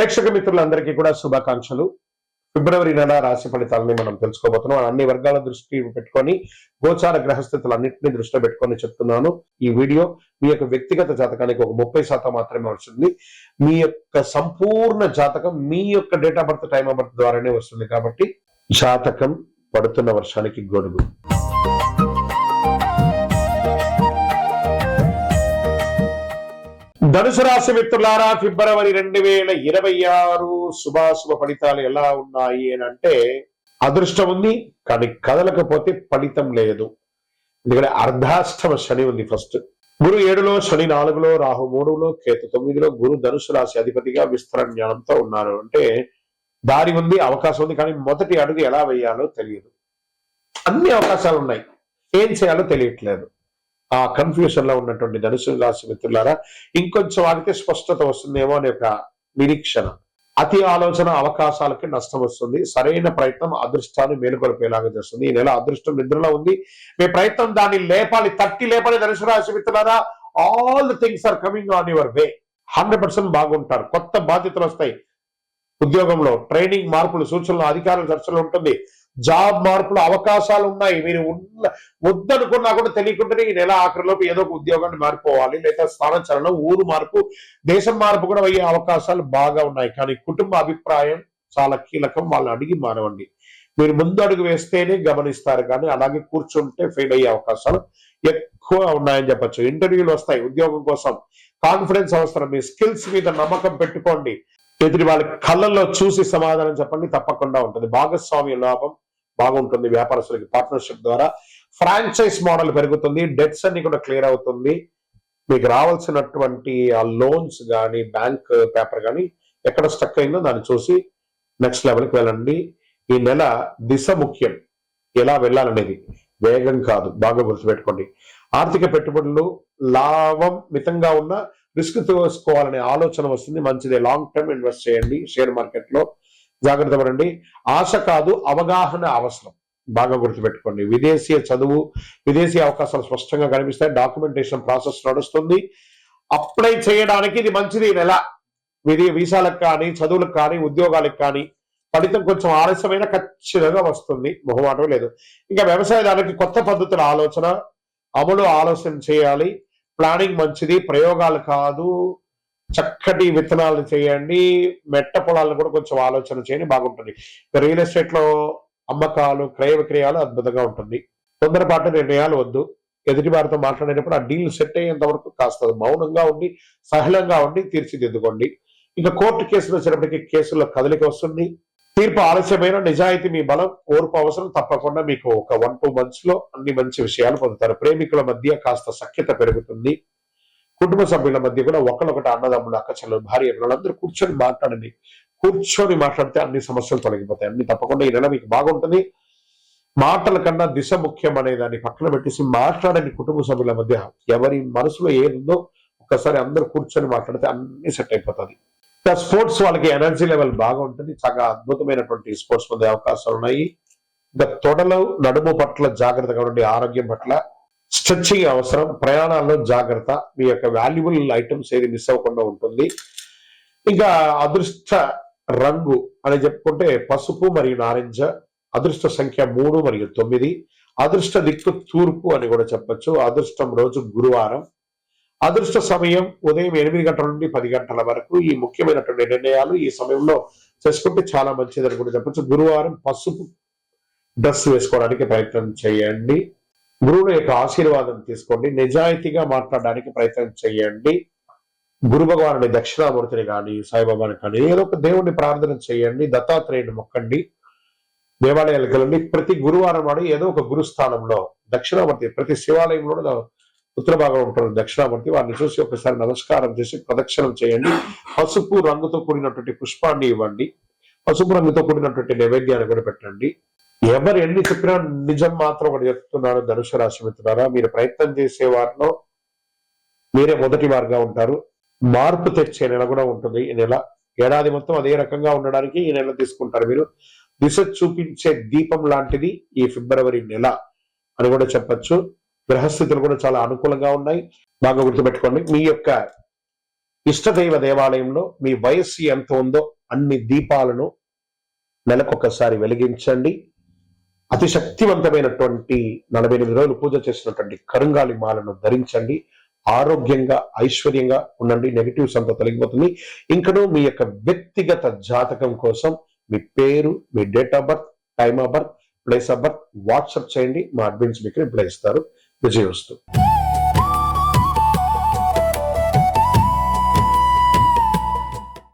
ప్రేక్షక మిత్రులందరికీ కూడా శుభాకాంక్షలు. ఫిబ్రవరి నెల రాశి ఫలితాలని మనం తెలుసుకోబోతున్నాం. అన్ని వర్గాల దృష్టి పెట్టుకొని గోచార గ్రహస్థితులన్నింటినీ దృష్టిలో పెట్టుకొని చెప్తున్నాను. ఈ వీడియో మీ యొక్క వ్యక్తిగత జాతకానికి ఒక 30% మాత్రమే వస్తుంది. మీ యొక్క సంపూర్ణ జాతకం మీ యొక్క date of birth, time of birth ద్వారానే వస్తుంది. కాబట్టి జాతకం పడుతున్న వర్షానికి గొడుగు. ధనుసు రాశి మిత్రులారా, ఫిబ్రవరి 2026 శుభాశుభ ఫలితాలు ఎలా ఉన్నాయి అని అంటే, అదృష్టం ఉంది కానీ కదలకపోతే ఫలితం లేదు. ఎందుకంటే అర్ధాష్టమ శని ఉంది. ఫస్ట్ గురు 7లో, శని 4లో, రాహు 3లో, కేతు 9లో. గురు ధనుసు రాశి అధిపతిగా విస్తరణ జ్ఞానంతో ఉన్నారు. అంటే దారి ఉంది, అవకాశం ఉంది, కానీ మొదటి అడుగు ఎలా వేయాలో తెలియదు. అన్ని అవకాశాలు ఉన్నాయి, ఏం చేయాలో తెలియట్లేదు. ఆ కన్ఫ్యూజన్ లో ఉన్నటువంటి ధనుసు రాశి మిత్రులారా, ఇంకొంచెం ఆగితే స్పష్టత వస్తుందేమో అనే ఒక నిరీక్షణ. అతి ఆలోచన అవకాశాలకి నష్టం వస్తుంది. సరైన ప్రయత్నం అదృష్టాన్ని మేలుకొల్పేలాగా చేస్తుంది. ఈ నెల అదృష్టం నిద్రలో ఉంది. మీ ప్రయత్నం దాన్ని లేపాలి, తట్టి లేపాలి. ధనుసు రాశి మిత్రులారా, all the things are coming on your way. 100% బాగుంటారు. కొత్త బాధ్యతలు వస్తాయి. ఉద్యోగంలో ట్రైనింగ్, మార్పులు, సూచనలు, అధికారుల చర్చలు ఉంటుంది. జాబ్ మార్పులు అవకాశాలు ఉన్నాయి. మీరు వద్దనుకున్నా కూడా తెలియకుండానే ఈ నెల ఆఖరిలోపు ఏదో ఒక ఉద్యోగాన్ని మారిపోవాలి, లేదా స్థానచలనం, ఊరు మార్పు, దేశం మార్పు కూడా అయ్యే అవకాశాలు బాగా ఉన్నాయి. కానీ కుటుంబ అభిప్రాయం చాలా కీలకం. వాళ్ళని అడిగి మానవండి. మీరు ముందు అడుగు వేస్తేనే గమనిస్తారు, కానీ అలాగే కూర్చుంటే ఫెయిల్ అయ్యే అవకాశాలు ఎక్కువ ఉన్నాయని చెప్పచ్చు. ఇంటర్వ్యూలు వస్తాయి ఉద్యోగం కోసం. కాన్ఫిడెన్స్ అవసరం. మీ స్కిల్స్ మీద నమ్మకం పెట్టుకోండి. ఎదుటి వాళ్ళ కళ్ళల్లో చూసి సమాధానం చెప్పండి, తప్పకుండా ఉంటుంది. భాగస్వామ్య లాభం బాగుంటుంది. వ్యాపారస్తులకి పార్ట్నర్షిప్ ద్వారా ఫ్రాంచైజ్ మోడల్ పెరుగుతుంది. డెట్స్ అన్ని కూడా క్లియర్ అవుతుంది. మీకు రావాల్సినటువంటి ఆ లోన్స్ కానీ, బ్యాంక్ పేపర్ కానీ ఎక్కడ స్టక్ అయిందో దాన్ని చూసి నెక్స్ట్ లెవెల్కి వెళ్ళండి. ఈ నెల దిశ ముఖ్యం, ఎలా వెళ్ళాలనేది, వేగం కాదు. బాగా గుర్తుపెట్టుకోండి. ఆర్థిక పెట్టుబడులు లాభం మితంగా ఉన్న రిస్క్ తీసుకోవాలనే ఆలోచన వస్తుంది. మంచిదే. లాంగ్ టర్మ్ ఇన్వెస్ట్ చేయండి. షేర్ మార్కెట్ లో జాగ్రత్త పడండి. ఆశ కాదు, అవగాహన అవసరం. బాగా గుర్తుపెట్టుకోండి. విదేశీ చదువు, విదేశీ అవకాశాలు స్పష్టంగా కనిపిస్తాయి. డాక్యుమెంటేషన్ ప్రాసెస్ నడుస్తుంది. అప్లై చేయడానికి ఇది మంచిది. ఈ నెల వీసాలకు కానీ, చదువులకు కానీ, ఉద్యోగాలకు కానీ ఫలితం కొంచెం ఆలస్యమైన ఖచ్చితంగా వస్తుంది. మొహమాటం లేదు. ఇంకా వ్యవసాయదారులకి కొత్త పద్ధతుల ఆలోచన, అమలు ఆలోచన చేయాలి. ప్లానింగ్ మంచిది. ప్రయోగాలు కాదు, చక్కటి విత్తనాలు చేయండి. మెట్ట పొలాలను కూడా కొంచెం ఆలోచన చేయండి, బాగుంటుంది. రియల్ ఎస్టేట్ లో అమ్మకాలు, క్రయ విక్రయాలు అద్భుతంగా ఉంటుంది. తొందరపాటు నిర్ణయాలు వద్దు. ఎదుటి వారితో మాట్లాడేటప్పుడు ఆ డీల్ సెట్ అయ్యేంత వరకు కాస్త మౌనంగా ఉండి, సహలంగా ఉండి తీర్చిదిద్దుకోండి. ఇంకా కోర్టు కేసులు వచ్చినప్పటికీ కేసుల్లో కదలిక వస్తుంది. తీర్పు ఆలస్యమైన నిజాయితీ మీ బలం, ఓర్పు అవసరం. తప్పకుండా మీకు ఒక 1-2 months లో అన్ని మంచి విషయాలు పొందుతారు. ప్రేమికుల మధ్య కాస్త సఖ్యత పెరుగుతుంది. కుటుంబ సభ్యుల మధ్య కూడా ఒకళ్ళొకటి, అన్నదమ్ములు, అక్కచెల్లెలు, భార్య పిల్లలందరూ కూర్చొని మాట్లాడండి. కూర్చొని మాట్లాడితే అన్ని సమస్యలు తొలగిపోతాయి. అన్ని తప్పకుండా ఈ నెల మీకు బాగుంటుంది. మాటల కన్నా దిశ ముఖ్యం అనే దాన్ని పక్కన పెట్టేసి మాట్లాడండి. కుటుంబ సభ్యుల మధ్య ఎవరి మనసులో ఏదుందో ఒక్కసారి అందరూ కూర్చొని మాట్లాడితే అన్ని సెట్ అయిపోతుంది. స్పోర్ట్స్ వాళ్ళకి ఎనర్జీ లెవెల్ బాగా ఉంటుంది. చాలా అద్భుతమైనటువంటి స్పోర్ట్స్ పొందే అవకాశాలు ఉన్నాయి. ఇంకా తొడలు, నడుము పట్ల జాగ్రత్తగా ఉండండి. ఆరోగ్యం పట్ల స్ట్రెచ్చింగ్ అవసరం. ప్రయాణాల్లో జాగ్రత్త. మీ యొక్క వాల్యుబుల్ ఐటమ్స్ ఏది మిస్ అవ్వకుండా ఉంటుంది. ఇంకా అదృష్ట రంగు అని చెప్పుకుంటే పసుపు మరియు నారింజ. అదృష్ట సంఖ్య 3 మరియు 9. అదృష్ట దిక్కు తూర్పు అని కూడా చెప్పచ్చు. అదృష్టం రోజు గురువారం. అదృష్ట సమయం ఉదయం 8 గంటల నుండి 10 గంటల వరకు. ఈ ముఖ్యమైనటువంటి నిర్ణయాలు ఈ సమయంలో చేసుకుంటే చాలా మంచిదని కూడా చెప్పచ్చు. గురువారం పసుపు డ్రెస్ వేసుకోవడానికి ప్రయత్నం చేయండి. గురువుల యొక్క ఆశీర్వాదం తీసుకోండి. నిజాయితీగా మాట్లాడడానికి ప్రయత్నం చేయండి. గురు భగవానుడి దక్షిణామూర్తిని కానీ, సాయిబాబాని కానీ, ఏదో ఒక దేవుడిని ప్రార్థన చేయండి. దత్తాత్రేయుని మొక్కండి. దేవాలయాలకు వెళ్ళండి. ప్రతి గురువారం నాడు ఏదో ఒక గురుస్థానంలో దక్షిణామూర్తి, ప్రతి శివాలయంలో ఉత్తర భాగం ఉంటుంది దక్షిణామూర్తి. వారిని చూసి ఒకసారి నమస్కారం చేసి ప్రదక్షిణం చేయండి. పసుపు రంగుతో కూడినటువంటి పుష్పాన్ని ఇవ్వండి. పసుపు రంగుతో కూడినటువంటి నైవేద్యాన్ని కూడా పెట్టండి. ఎవరు ఎన్ని చెప్పినా నిజం మాత్రం ఒకటి చెప్తున్నారు ధనుసు రాశి మిత్రులారా. మీరు ప్రయత్నం చేసే వారిలో మీరే మొదటి వారుగా ఉంటారు. మార్పు తెచ్చే నెల కూడా ఉంటుంది ఈ నెల. ఏడాది మొత్తం అదే రకంగా ఉండడానికి ఈ నెల తీసుకుంటారు. మీరు దిశ చూపించే దీపం లాంటిది ఈ ఫిబ్రవరి నెల అని కూడా చెప్పచ్చు. గ్రహస్థితులు కూడా చాలా అనుకూలంగా ఉన్నాయి. బాగా గుర్తుపెట్టుకోండి. మీ యొక్క ఇష్టదైవ దేవాలయంలో మీ వయస్సు ఎంత ఉందో అన్ని దీపాలను నెలకొకసారి వెలిగించండి. అతి శక్తివంతమైనటువంటి 48 రోజులు పూజ చేసినటువంటి కరుంగాలి మాలను ధరించండి. ఆరోగ్యంగా ఐశ్వర్యంగా ఉండండి. నెగిటివ్స్ అంతా తొలగిపోతుంది. ఇంకనూ మీ యొక్క వ్యక్తిగత జాతకం కోసం మీ పేరు, మీ date of birth, time of birth, place of birth WhatsApp చేయండి. మా అడ్మిన్స్ మీకు రిప్లై ఇస్తారు. విజయవస్తు.